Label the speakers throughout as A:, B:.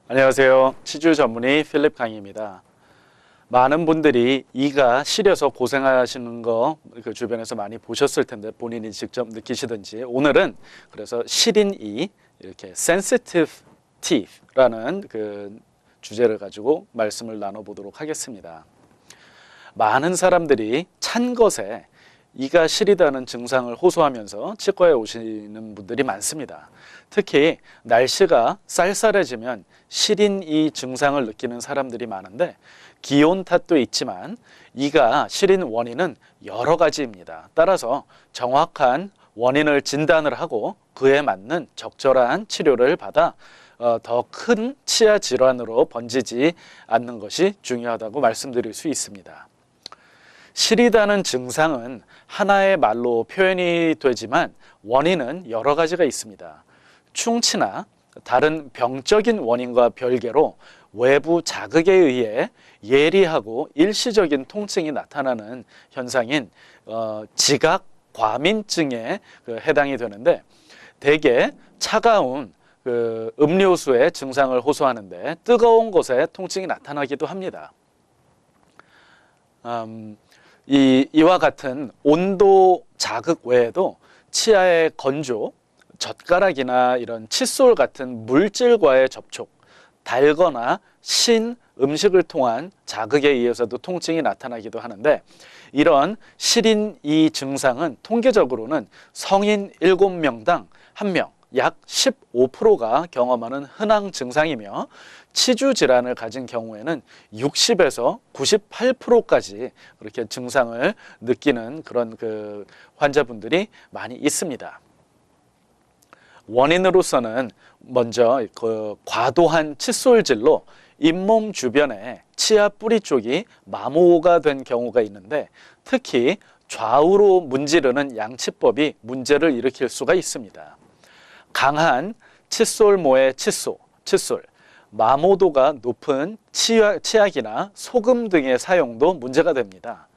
A: 안녕하세요. 치주 전문의 필립 강희입니다. 많은 분들이 이가 시려서 고생하시는 거 그 주변에서 많이 보셨을 텐데 본인이 직접 느끼시든지, 오늘은 그래서 시린 이, 이렇게 sensitive teeth라는 그 주제를 가지고 말씀을 나눠보도록 하겠습니다. 많은 사람들이 찬 것에 이가 시리다는 증상을 호소하면서 치과에 오시는 분들이 많습니다. 특히 날씨가 쌀쌀해지면 시린 이 증상을 느끼는 사람들이 많은데, 기온 탓도 있지만 이가 시린 원인은 여러 가지입니다. 따라서 정확한 원인을 진단을 하고 그에 맞는 적절한 치료를 받아 더 큰 치아 질환으로 번지지 않는 것이 중요하다고 말씀드릴 수 있습니다. 시리다는 증상은 하나의 말로 표현이 되지만 원인은 여러 가지가 있습니다. 충치나 다른 병적인 원인과 별개로 외부 자극에 의해 예리하고 일시적인 통증이 나타나는 현상인 지각 과민증에 해당이 되는데, 대개 차가운 음료수의 증상을 호소하는데 뜨거운 곳에 통증이 나타나기도 합니다. 이와 같은 온도 자극 외에도 치아의 건조, 젓가락이나 이런 칫솔 같은 물질과의 접촉, 달거나 신 음식을 통한 자극에 의해서도 통증이 나타나기도 하는데, 이런 시린 이 증상은 통계적으로는 성인 7명당 1명, 약 15%가 경험하는 흔한 증상이며, 치주 질환을 가진 경우에는 60에서 98%까지 그렇게 증상을 느끼는 그런 환자분들이 많이 있습니다. 원인으로서는 먼저 과도한 칫솔질로 잇몸 주변에 치아 뿌리 쪽이 마모가 된 경우가 있는데, 특히 좌우로 문지르는 양치법이 문제를 일으킬 수가 있습니다. 강한 칫솔모의 칫솔, 마모도가 높은 치약이나 소금 등의 사용도 문제가 됩니다.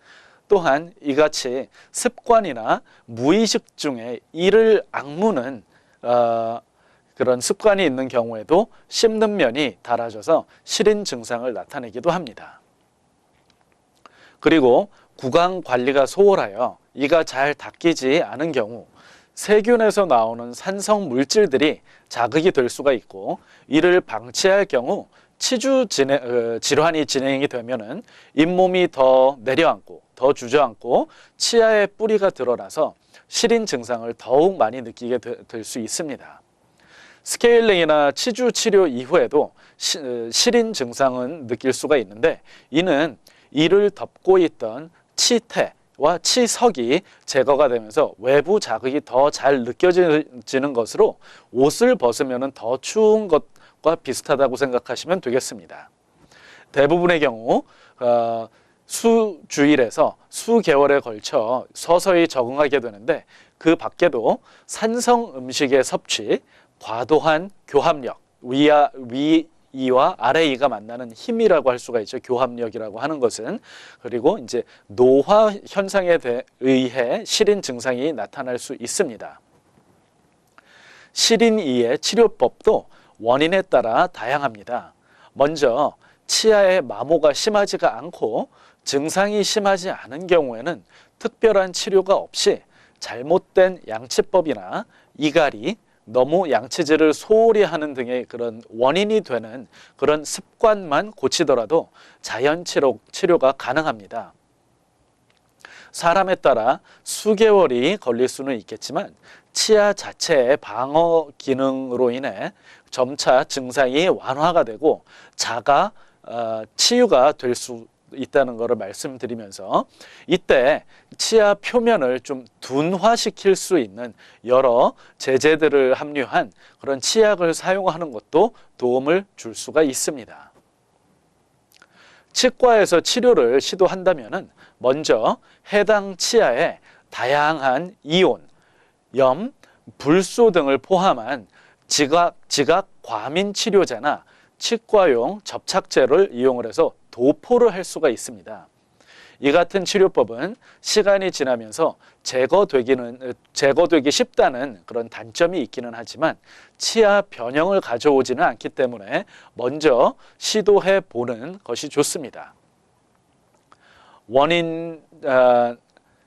A: 또한 이같이 습관이나 무의식 중에 이를 악무는 그런 습관이 있는 경우에도 씹는 면이 닳아져서 시린 증상을 나타내기도 합니다. 그리고 구강 관리가 소홀하여 이가 잘 닦이지 않은 경우 세균에서 나오는 산성 물질들이 자극이 될 수가 있고, 이를 방치할 경우 치주 질환이 진행이 되면은 잇몸이 더 내려앉고 더 주저앉고 치아의 뿌리가 드러나서 시린 증상을 더욱 많이 느끼게 될 수 있습니다. 스케일링이나 치주 치료 이후에도 시린 증상은 느낄 수가 있는데, 이는 이를 덮고 있던 치태와 치석이 제거가 되면서 외부 자극이 더 잘 느껴지는 것으로 옷을 벗으면 더 추운 것과 비슷하다고 생각하시면 되겠습니다. 대부분의 경우 수주일에서 수개월에 걸쳐 서서히 적응하게 되는데, 그 밖에도 산성 음식의 섭취, 과도한 교합력, 위이와 아래 이가 만나는 힘이라고 할 수가 있죠. 교합력이라고 하는 것은. 그리고 이제 노화 현상에 의해 시린 증상이 나타날 수 있습니다. 시린 이의 치료법도 원인에 따라 다양합니다. 먼저 치아의 마모가 심하지가 않고 증상이 심하지 않은 경우에는 특별한 치료가 없이 잘못된 양치법이나 이갈이, 너무 양치질을 소홀히 하는 등의 그런 원인이 되는 그런 습관만 고치더라도 자연 치료가 가능합니다. 사람에 따라 수개월이 걸릴 수는 있겠지만 치아 자체의 방어 기능으로 인해 점차 증상이 완화가 되고 자가 치유가 될 수 있다는 것을 말씀드리면서, 이때 치아 표면을 좀 둔화시킬 수 있는 여러 제제들을 함유한 그런 치약을 사용하는 것도 도움을 줄 수가 있습니다. 치과에서 치료를 시도한다면 먼저 해당 치아에 다양한 이온, 염, 불소 등을 포함한 지각 과민 치료제나 치과용 접착제를 이용을 해서 도포를 할 수가 있습니다. 이 같은 치료법은 시간이 지나면서 제거되기 쉽다는 그런 단점이 있기는 하지만 치아 변형을 가져오지는 않기 때문에 먼저 시도해 보는 것이 좋습니다. 원인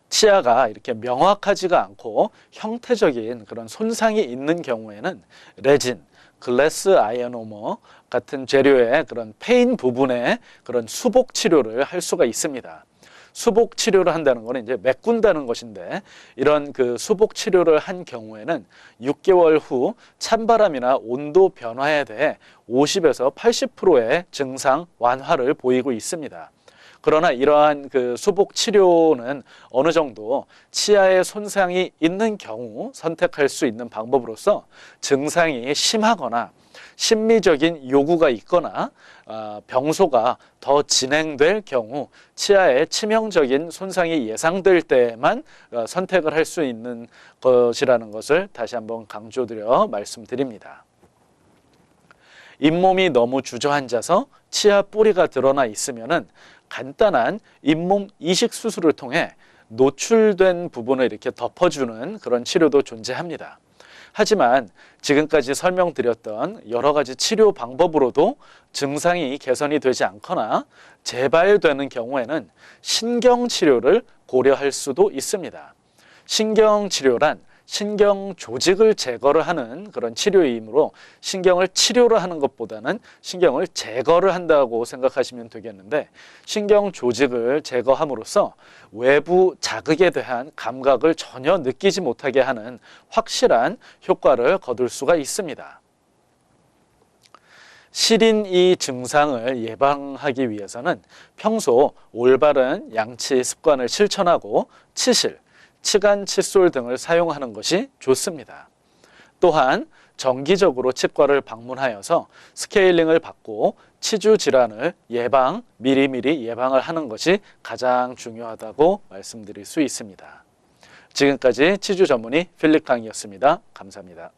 A: 치아가 이렇게 명확하지가 않고 형태적인 그런 손상이 있는 경우에는 레진, 글래스 아이오노머 같은 재료의 그런 페인 부분에 그런 수복 치료를 할 수가 있습니다. 수복 치료를 한다는 것은 이제 메꾼다는 것인데, 이런 그 수복 치료를 한 경우에는 6개월 후 찬바람이나 온도 변화에 대해 50에서 80%의 증상 완화를 보이고 있습니다. 그러나 이러한 그 수복 치료는 어느 정도 치아에 손상이 있는 경우 선택할 수 있는 방법으로서, 증상이 심하거나 심미적인 요구가 있거나 병소가 더 진행될 경우, 치아에 치명적인 손상이 예상될 때만 선택을 할 수 있는 것이라는 것을 다시 한번 강조드려 말씀드립니다. 잇몸이 너무 주저앉아서 치아 뿌리가 드러나 있으면은 간단한 잇몸 이식 수술을 통해 노출된 부분을 이렇게 덮어주는 그런 치료도 존재합니다. 하지만 지금까지 설명드렸던 여러 가지 치료 방법으로도 증상이 개선이 되지 않거나 재발되는 경우에는 신경치료를 고려할 수도 있습니다. 신경치료란 신경 조직을 제거를 하는 그런 치료이므로, 신경을 치료를 하는 것보다는 신경을 제거를 한다고 생각하시면 되겠는데, 신경 조직을 제거함으로써 외부 자극에 대한 감각을 전혀 느끼지 못하게 하는 확실한 효과를 거둘 수가 있습니다. 시린 이 증상을 예방하기 위해서는 평소 올바른 양치 습관을 실천하고 치실, 치간 칫솔 등을 사용하는 것이 좋습니다. 또한 정기적으로 치과를 방문하여서 스케일링을 받고 치주 질환을 미리미리 예방을 하는 것이 가장 중요하다고 말씀드릴 수 있습니다. 지금까지 치주 전문의 필립 강이었습니다. 감사합니다.